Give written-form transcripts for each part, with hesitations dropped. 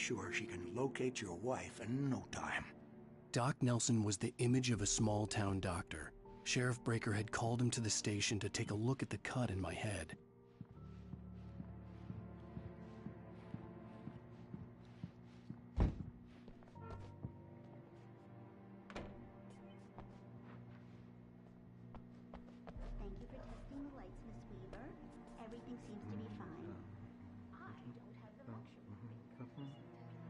sure she can locate your wife in no time. Doc Nelson was the image of a small-town doctor. Sheriff Breaker had called him to the station to take a look at the cut in my head. Thank you for testing the lights, Miss Weaver. Everything seems to be fine. I don't have the luxury of being consistent.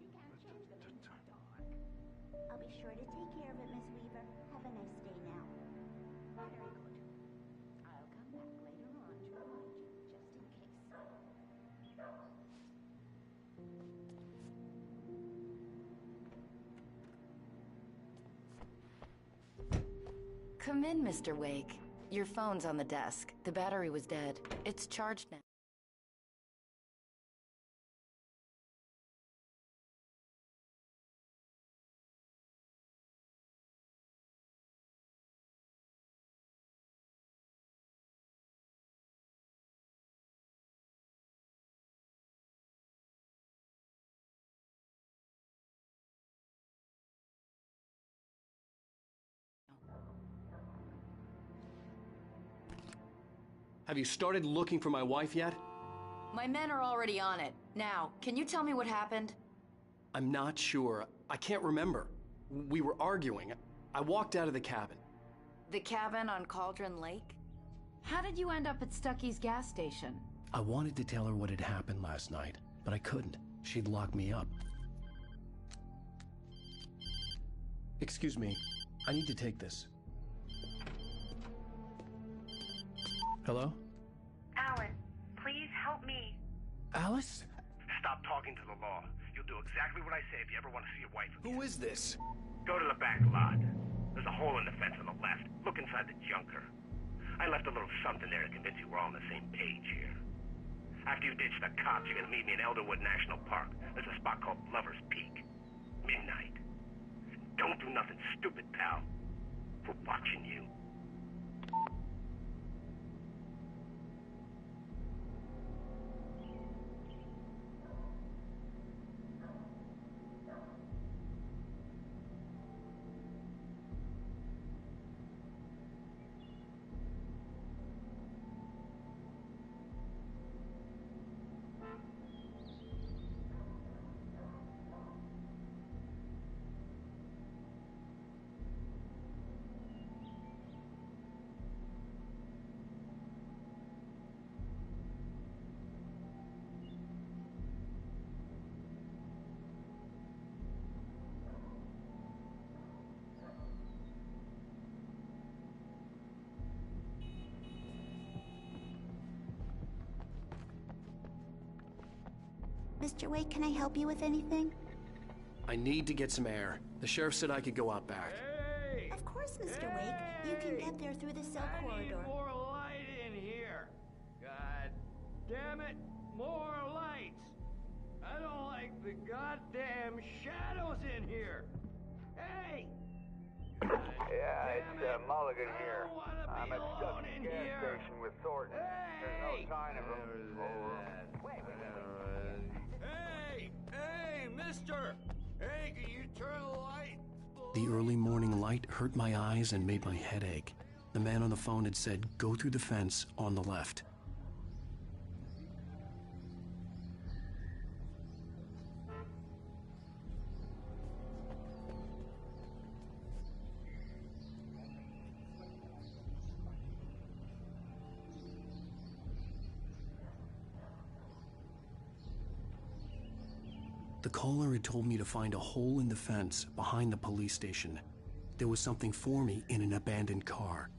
You can't change them in the dark. I'll be sure to take care of it, Miss Weaver. Have a nice day now. Very good. I'll come back later on to remind you, just in case. Come in, Mr. Wake. Your phone's on the desk. The battery was dead. It's charged now. Have you started looking for my wife yet? My men are already on it. Now, can you tell me what happened? I'm not sure. I can't remember. We were arguing. I walked out of the cabin. The cabin on Cauldron Lake? How did you end up at Stucky's gas station? I wanted to tell her what had happened last night, but I couldn't. She'd lock me up. Excuse me. I need to take this. Hello? Alan, please help me. Alice? Stop talking to the law. You'll do exactly what I say if you ever want to see your wife again. Who is this? Go to the back lot. There's a hole in the fence on the left. Look inside the junker. I left a little something there to convince you we're all on the same page here. After you ditch the cops, you're gonna meet me in Elderwood National Park. There's a spot called Lover's Peak. Midnight. Don't do nothing stupid, pal. We're watching you. Mr. Wake, can I help you with anything? I need to get some air. The sheriff said I could go out back. Hey! Of course, Mr. Wake. You can get there through the cell corridor. I need more light in here. God damn it, more lights. I don't like the goddamn shadows in here. Hey! Yeah, it's Mulligan here. I'm at Stucky's gas station with Sorte. There's no sign of him. Hey, mister! Hey, can you turn the light? The early morning light hurt my eyes and made my head ache. The man on the phone had said, go through the fence on the left. The caller had told me to find a hole in the fence behind the police station. There was something for me in an abandoned car.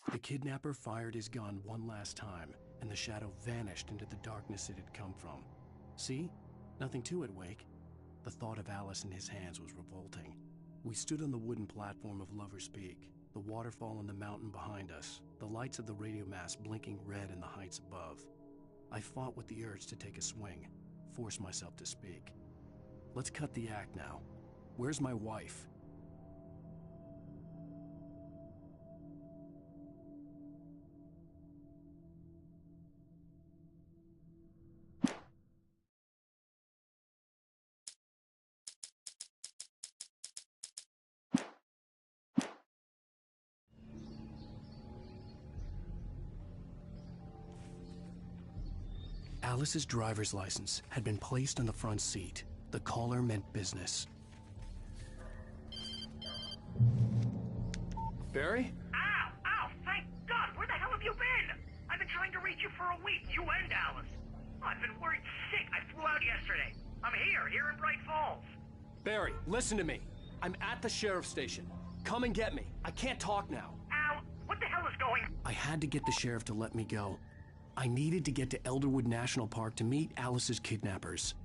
The kidnapper fired his gun one last time, and the shadow vanished into the darkness it had come from. See? Nothing to it, Wake. The thought of Alice in his hands was revolting. We stood on the wooden platform of Lover's Peak, the waterfall on the mountain behind us, the lights of the radio mast blinking red in the heights above. I fought with the urge to take a swing, force myself to speak. Let's cut the act now. Where's my wife? Alice's driver's license had been placed on the front seat. The caller meant business. Barry? Ow! Ow! Thank God! Where the hell have you been? I've been trying to reach you for a week, you and Alice. I've been worried sick. I flew out yesterday. I'm here in Bright Falls. Barry, listen to me. I'm at the sheriff's station. Come and get me. I can't talk now. Al, what the hell is going on? I had to get the sheriff to let me go. I needed to get to Elderwood National Park to meet Alice's kidnappers.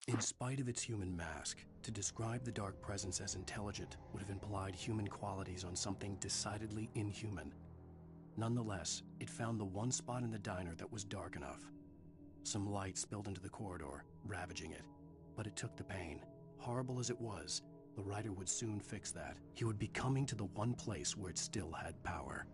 In spite of its human mask, to describe the dark presence as intelligent would have implied human qualities on something decidedly inhuman. Nonetheless, it found the one spot in the diner that was dark enough. Some light spilled into the corridor, ravaging it. But it took the pain. Horrible as it was, the writer would soon fix that. He would be coming to the one place where it still had power.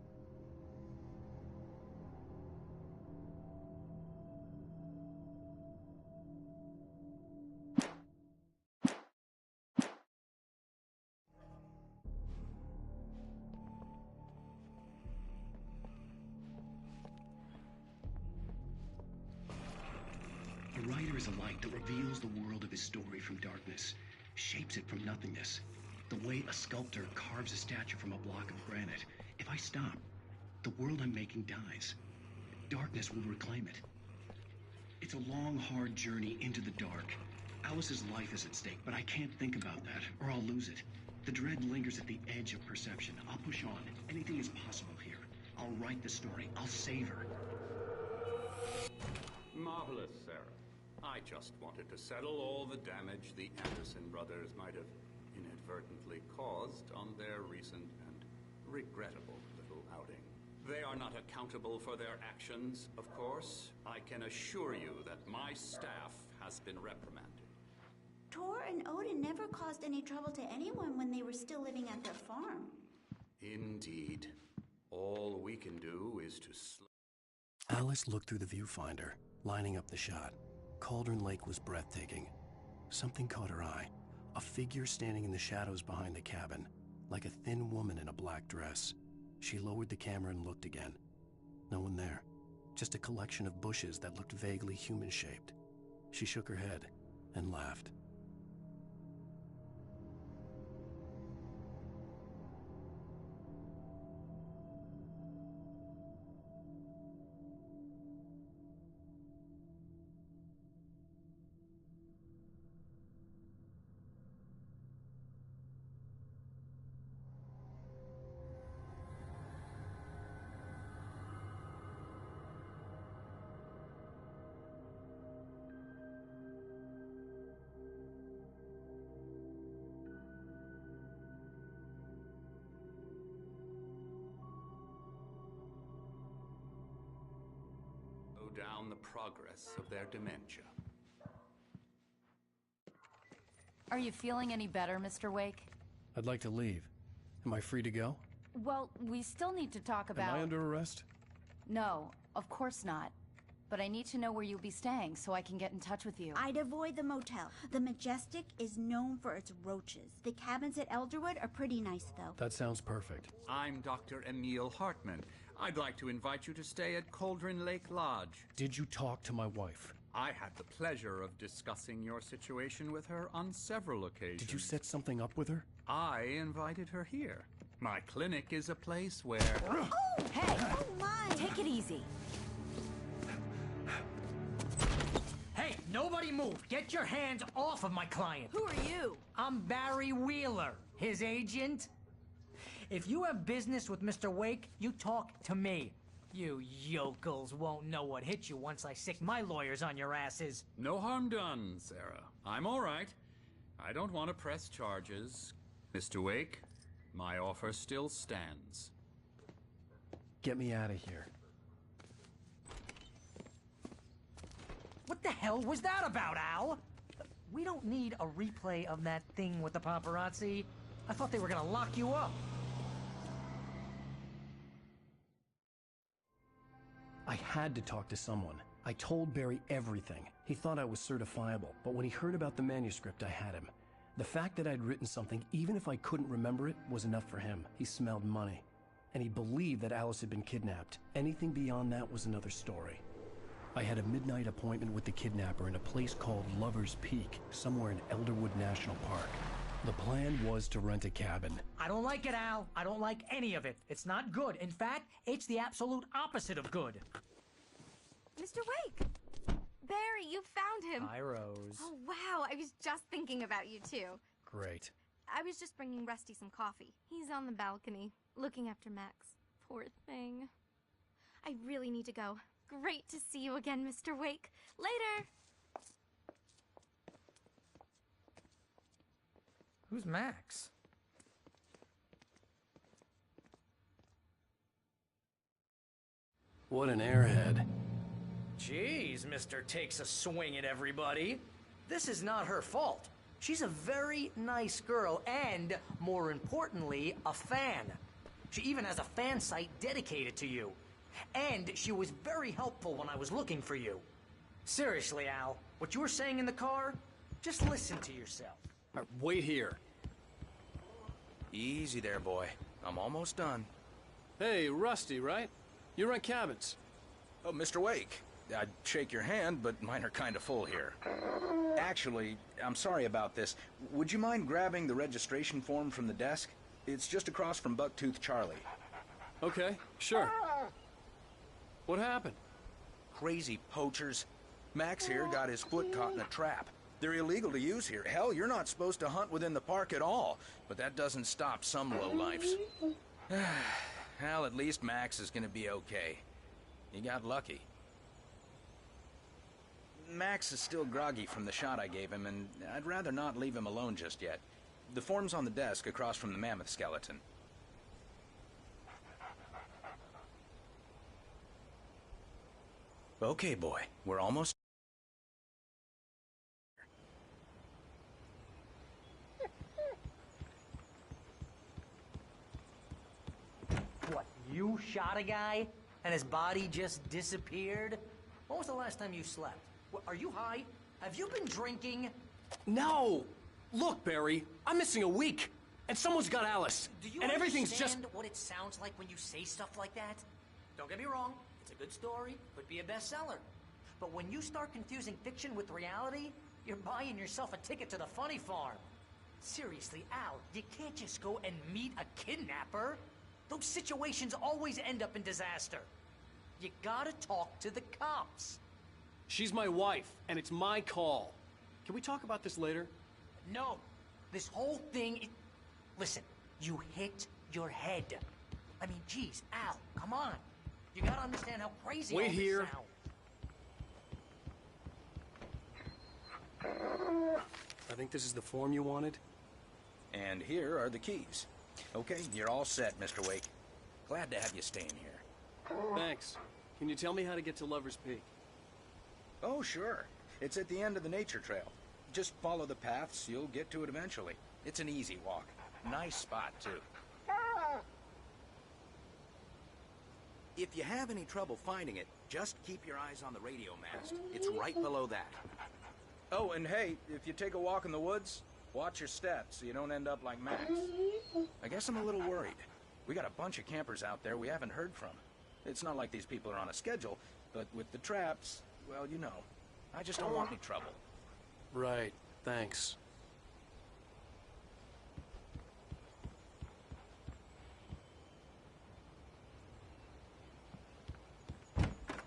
The writer is a light that reveals the world of his story from darkness, shapes it from nothingness. The way a sculptor carves a statue from a block of granite. If I stop, the world I'm making dies. Darkness will reclaim it. It's a long, hard journey into the dark. Alice's life is at stake, but I can't think about that, or I'll lose it. The dread lingers at the edge of perception. I'll push on. Anything is possible here. I'll write the story. I'll save her. Marvelous, Sarah. I just wanted to settle all the damage the Anderson brothers might have inadvertently caused on their recent and regrettable little outing. They are not accountable for their actions, of course. I can assure you that my staff has been reprimanded. Tor and Odin never caused any trouble to anyone when they were still living at their farm. Indeed. All we can do is to Alice looked through the viewfinder, lining up the shot. Cauldron Lake was breathtaking. Something caught her eye. A figure standing in the shadows behind the cabin, like a thin woman in a black dress. She lowered the camera and looked again. No one there. Just a collection of bushes that looked vaguely human-shaped. She shook her head and laughed. down the progress of their dementia. Are you feeling any better, Mr. Wake? I'd like to leave. Am I free to go? Well, we still need to talk about... Am I under arrest? No, of course not. But I need to know where you'll be staying so I can get in touch with you. I'd avoid the motel. The Majestic is known for its roaches. The cabins at Elderwood are pretty nice, though. That sounds perfect. I'm Dr. Emil Hartman. I'd like to invite you to stay at Cauldron Lake Lodge. Did you talk to my wife? I had the pleasure of discussing your situation with her on several occasions. Did you set something up with her? I invited her here. My clinic is a place where... Oh! Hey! Oh, my! Take it easy. Hey, nobody move! Get your hands off of my client! Who are you? I'm Barry Wheeler, his agent. If you have business with Mr. Wake, you talk to me. You yokels won't know what hit you once I sick my lawyers on your asses. No harm done, Sarah. I'm all right. I don't want to press charges. Mr. Wake, my offer still stands. Get me out of here. What the hell was that about, Al? We don't need a replay of that thing with the paparazzi. I thought they were gonna lock you up. I had to talk to someone. I told Barry everything. He thought I was certifiable, but when he heard about the manuscript, I had him. The fact that I'd written something, even if I couldn't remember it, was enough for him. He smelled money. And he believed that Alice had been kidnapped. Anything beyond that was another story. I had a midnight appointment with the kidnapper in a place called Lover's Peak, somewhere in Elderwood National Park. The plan was to rent a cabin. I don't like it, Al. I don't like any of it. It's not good. In fact, it's the absolute opposite of good. Mr. Wake! Barry, you found him! Hi, Rose. Oh, wow. I was just thinking about you, too. Great. I was just bringing Rusty some coffee. He's on the balcony, looking after Max. Poor thing. I really need to go. Great to see you again, Mr. Wake. Later! Who's Max? What an airhead. Jeez, Mr. Takes a swing at everybody. This is not her fault. She's a very nice girl and, more importantly, a fan. She even has a fan site dedicated to you. And she was very helpful when I was looking for you. Seriously, Al, what you were saying in the car, just listen to yourself. Wait here. Easy there, boy. I'm almost done. Hey, Rusty, right? You rent cabins. Oh, Mr. Wake. I'd shake your hand, but mine are kind of full here. Actually, I'm sorry about this. Would you mind grabbing the registration form from the desk? It's just across from Bucktooth Charlie. Okay, sure. What happened? Crazy poachers. Max here got his foot caught in a trap. They're illegal to use here. Hell, you're not supposed to hunt within the park at all. But that doesn't stop some lowlifes. Well, at least Max is gonna be okay. He got lucky. Max is still groggy from the shot I gave him, and I'd rather not leave him alone just yet. The form's on the desk across from the mammoth skeleton. Okay, boy. We're almost... What, you shot a guy and his body just disappeared? When was the last time you slept? What, are you high? Have you been drinking? No! Look, Barry, I'm missing a week, and someone's got Alice, Do you and everything's just... understand what it sounds like when you say stuff like that? Don't get me wrong, it's a good story, could be a bestseller. But when you start confusing fiction with reality, you're buying yourself a ticket to the funny farm. Seriously, Al, you can't just go and meet a kidnapper. Those situations always end up in disaster. You gotta talk to the cops. She's my wife, and it's my call. Can we talk about this later? No, this whole thing... Listen, you hit your head. I mean, geez, Al, come on. You gotta understand how crazy all Wait this here. sounds. I think this is the form you wanted. And here are the keys. Okay, you're all set, Mr. Wake. Glad to have you staying here. Thanks. Can you tell me how to get to Lover's Peak? Oh, sure. It's at the end of the nature trail. Just follow the paths, you'll get to it eventually. It's an easy walk. Nice spot, too. If you have any trouble finding it, just keep your eyes on the radio mast. It's right below that. Oh, and hey, if you take a walk in the woods, watch your steps so you don't end up like Max. I guess I'm a little worried. We got a bunch of campers out there we haven't heard from. It's not like these people are on a schedule, but with the traps, well, you know. I just don't want any trouble. Right. Thanks.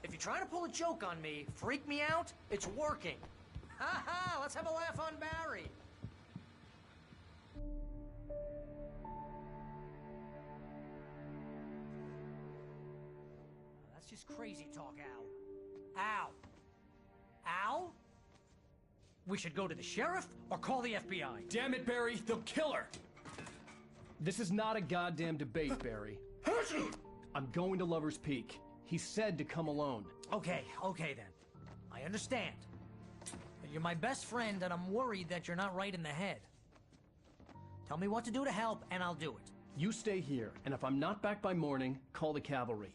If you're trying to pull a joke on me, freak me out, it's working. Ha ha! Let's have a laugh on Barry. That's just crazy talk, Al. Al! Al? We should go to the sheriff or call the FBI. Damn it, Barry! They'll kill her! This is not a goddamn debate, Barry. I'm going to Lover's Peak. He said to come alone. Okay then. I understand. But you're my best friend, and I'm worried that you're not right in the head. Tell me what to do to help, and I'll do it. You stay here, and if I'm not back by morning, call the cavalry.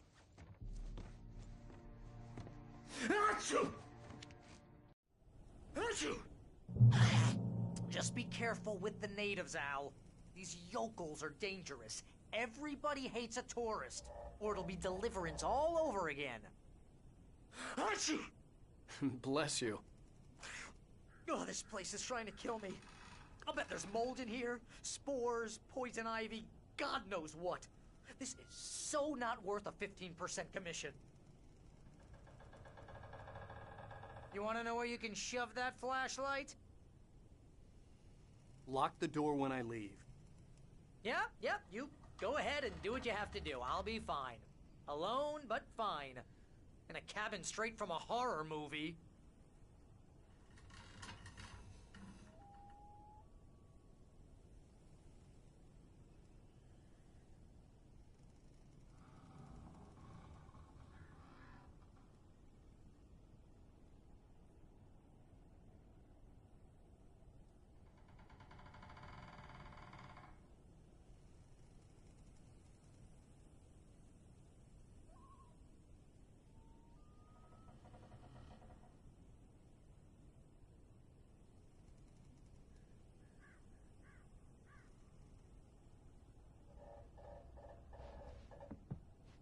Just be careful with the natives, Al. These yokels are dangerous. Everybody hates a tourist, or it'll be Deliverance all over again. Bless you. Oh, this place is trying to kill me. I'll bet there's mold in here, spores, poison ivy, God knows what. This is so not worth a 15% commission. You want to know where you can shove that flashlight? Lock the door when I leave. Yep, you go ahead and do what you have to do. I'll be fine. Alone, but fine. In a cabin straight from a horror movie.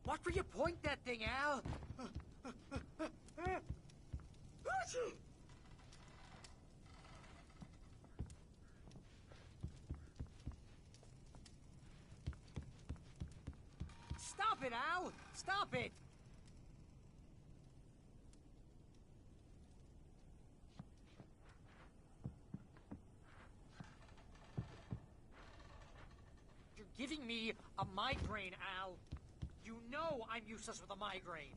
Watch where you point that thing, Al! Stop it, Al! Stop it! You're giving me a migraine, Al. You know I'm useless with a migraine.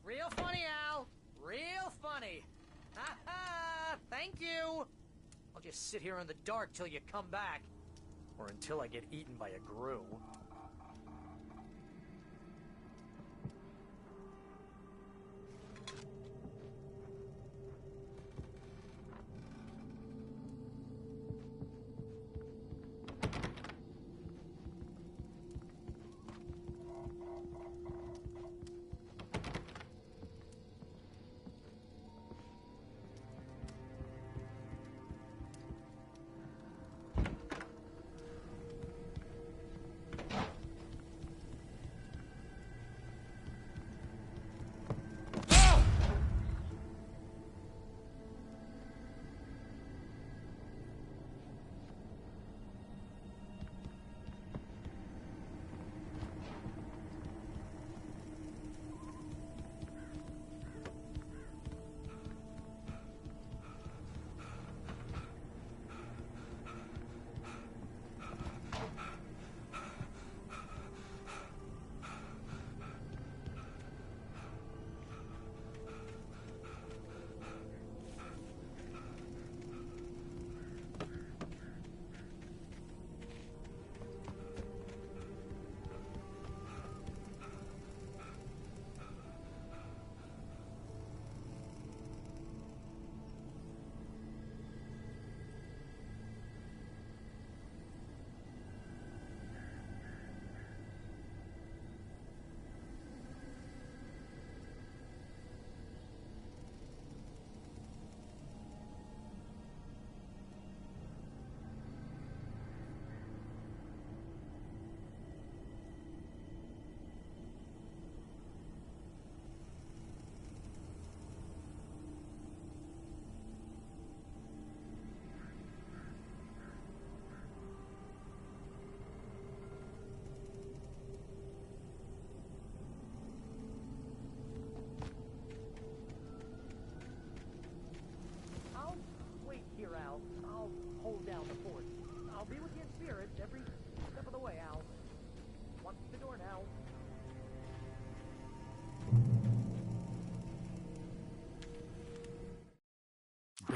Real funny, Al. Real funny. Ha ha! Thank you. I'll just sit here in the dark till you come back. Or until I get eaten by a grue.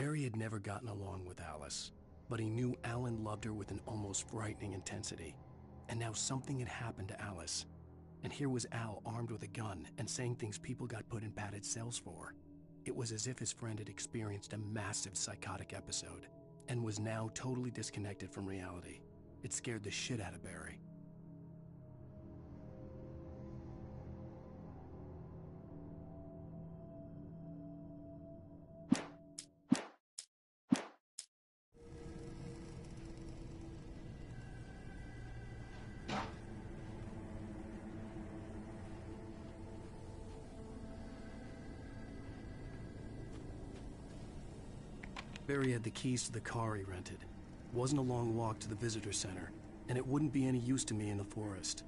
Barry had never gotten along with Alice, but he knew Alan loved her with an almost frightening intensity. And now something had happened to Alice. And here was Al armed with a gun and saying things people got put in padded cells for. It was as if his friend had experienced a massive psychotic episode and was now totally disconnected from reality. It scared the shit out of Barry. Barry had the keys to the car he rented. It wasn't a long walk to the visitor center, and it wouldn't be any use to me in the forest.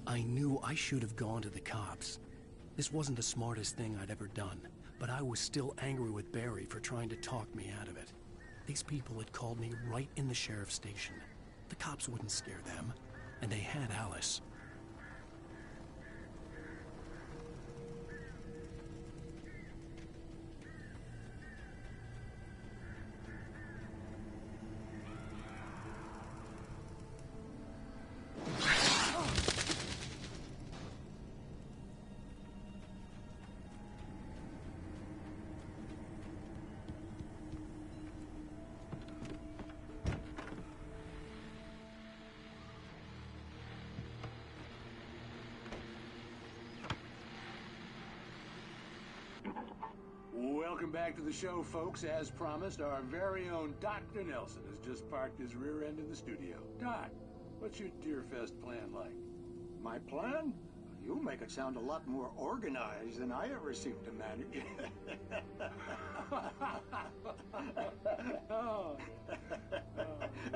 I knew I should have gone to the cops. This wasn't the smartest thing I'd ever done, but I was still angry with Barry for trying to talk me out of it. These people had called me right in the sheriff's station. The cops wouldn't scare them, and they had Alice. Welcome back to the show, folks. As promised, our very own Dr. Nelson has just parked his rear end in the studio. Doc, what's your Deerfest plan like? My plan? You make it sound a lot more organized than I ever seem to manage.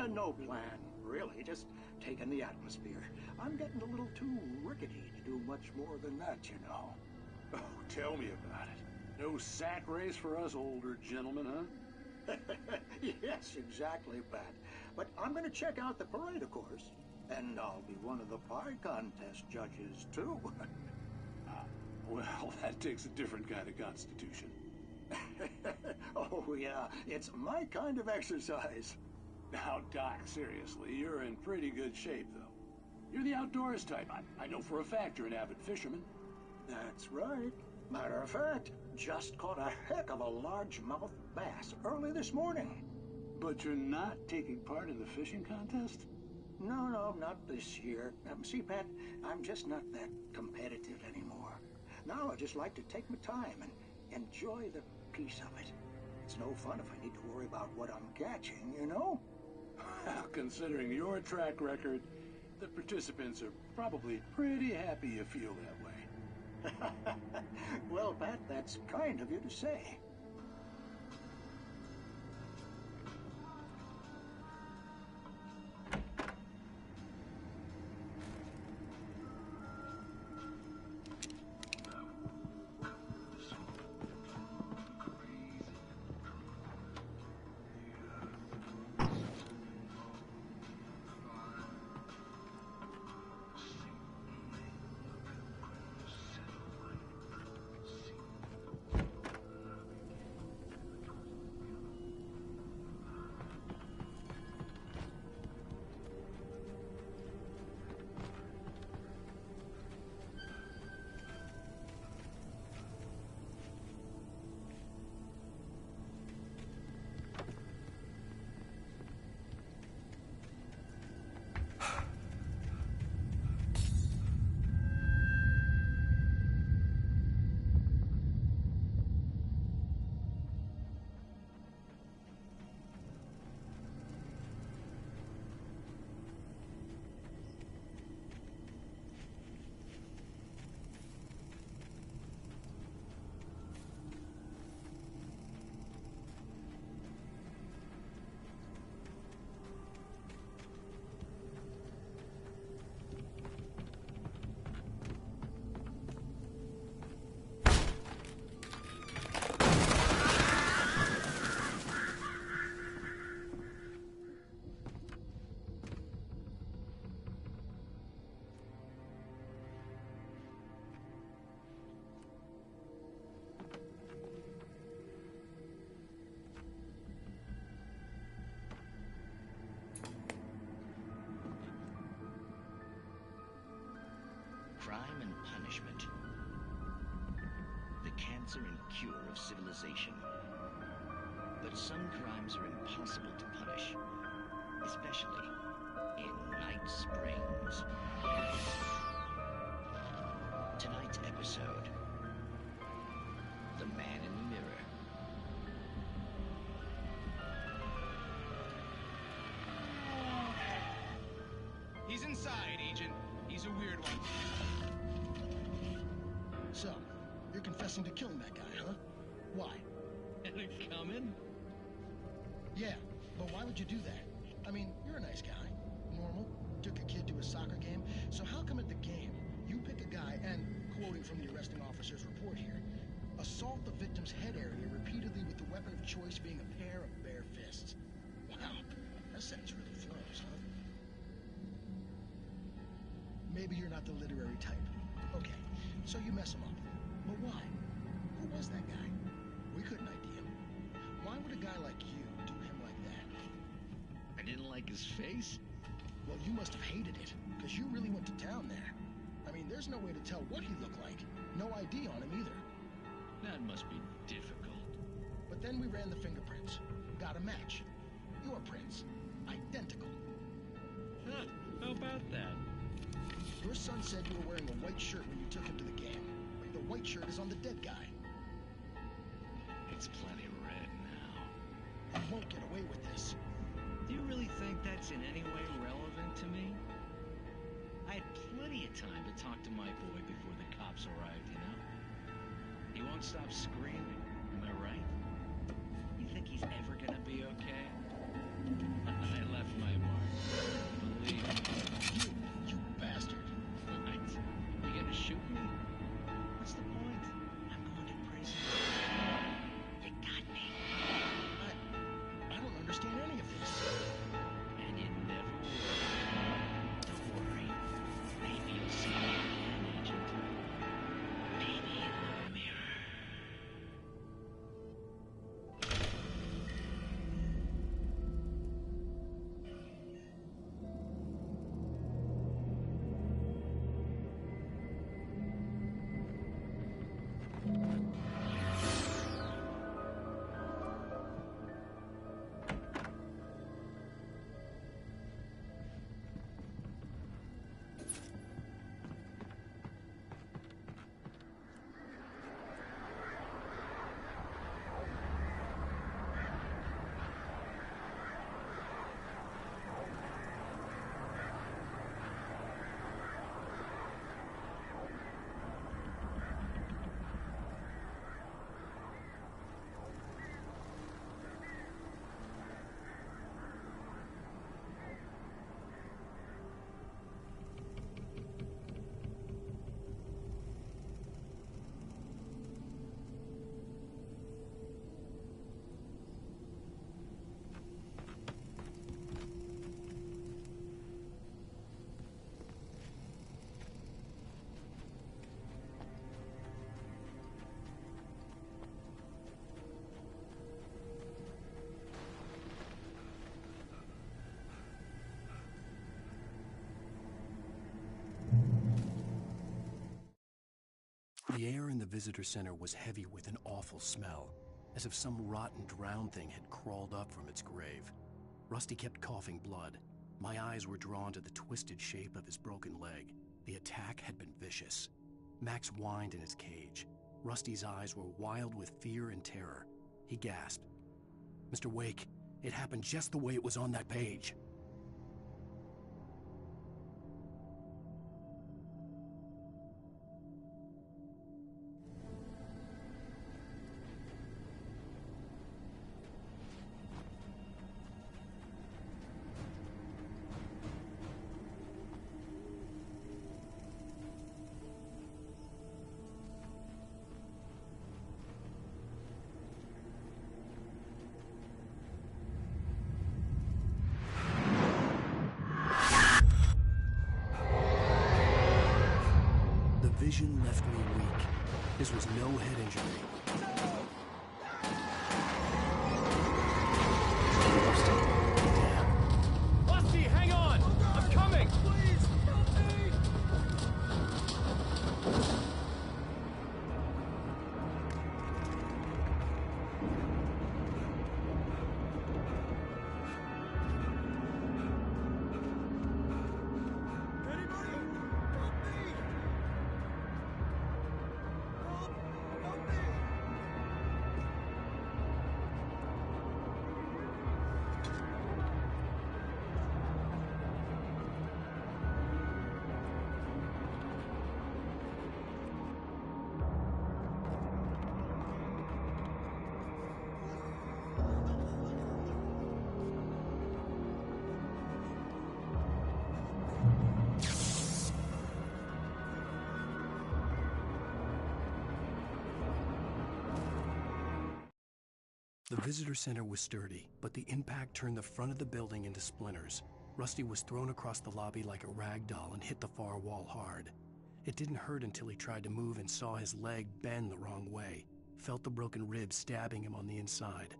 No plan, really. Just taking the atmosphere. I'm getting a little too rickety to do much more than that, you know. Oh, tell me about it. No sack race for us older gentlemen, huh? Yes, exactly, Pat. But I'm going to check out the parade, of course. And I'll be one of the pie contest judges, too. Well, that takes a different kind of constitution. Oh, yeah. It's my kind of exercise. Now, Doc, seriously, you're in pretty good shape, though. You're the outdoors type. I know for a fact you're an avid fisherman. That's right. Matter of fact, just caught a heck of a largemouth bass early this morning. But you're not taking part in the fishing contest? No, not this year. See, Pat, I'm just not that competitive anymore. Now I just like to take my time and enjoy the peace of it. It's no fun if I need to worry about what I'm catching, you know? Well, considering your track record, the participants are probably pretty happy you feel that way. Well, Pat, that's kind of you to say. punishment. The cancer and cure of civilization. But some crimes are impossible to punish, especially in Night Springs. Tonight's episode, The Man in the Mirror. He's inside, Agent. He's a weird one. So, you're confessing to killing that guy, huh? Why? Had it coming? Yeah, but why would you do that? I mean, you're a nice guy. Normal. Took a kid to a soccer game. So how come at the game, you pick a guy and, quoting from the arresting officer's report here, assault the victim's head area repeatedly with the weapon of choice being a pair of bare fists? Wow, that sentence really flows, huh? Maybe you're not the literary type. Okay, so you mess him up. But why? Who was that guy? We couldn't ID him. Why would a guy like you do him like that? I didn't like his face? Well, you must have hated it, because you really went to town there. I mean, there's no way to tell what he looked like. No ID on him either. That must be difficult. But then we ran the fingerprints. Got a match. Your prints. Identical. Huh, how about that? Your son said you were wearing a white shirt when you took him to the game. The white shirt is on the dead guy. It's plenty red now. You won't get away with this. Do you really think that's in any way relevant to me? I had plenty of time to talk to my boy before the cops arrived, you know? He won't stop screaming, am I right? You think he's ever gonna be okay? I left my mark. Believe me. You bastard. Right. You gonna shoot me? What's the point? I'm going to prison. You got me. I don't understand any of this. And you never will. Don't worry. Maybe you'll see me again, Agent. Maybe in the mirror. The air in the visitor center was heavy with an awful smell, as if some rotten drowned thing had crawled up from its grave. Rusty kept coughing blood. My eyes were drawn to the twisted shape of his broken leg. The attack had been vicious. Max whined in his cage. Rusty's eyes were wild with fear and terror. He gasped. "Mr. Wake, it happened just the way it was on that page." Vision left me weak. This was no head injury. Rusty, hang on! I'm coming! Please, help me! The visitor center was sturdy, but the impact turned the front of the building into splinters. Rusty was thrown across the lobby like a rag doll and hit the far wall hard. It didn't hurt until he tried to move and saw his leg bend the wrong way, felt the broken ribs stabbing him on the inside.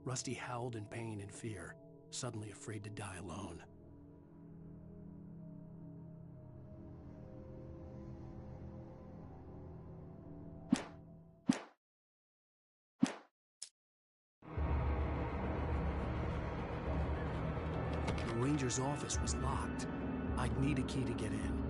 Rusty howled in pain and fear, suddenly afraid to die alone. The ranger's office was locked. I'd need a key to get in.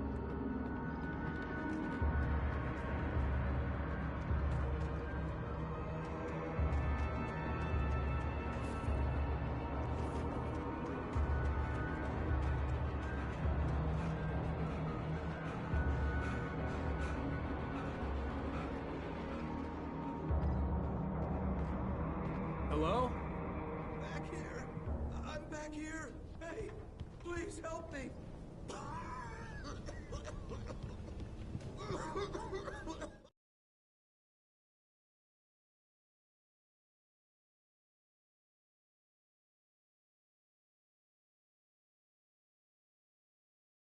Hello? Back here. I'm back here. Hey, please help me.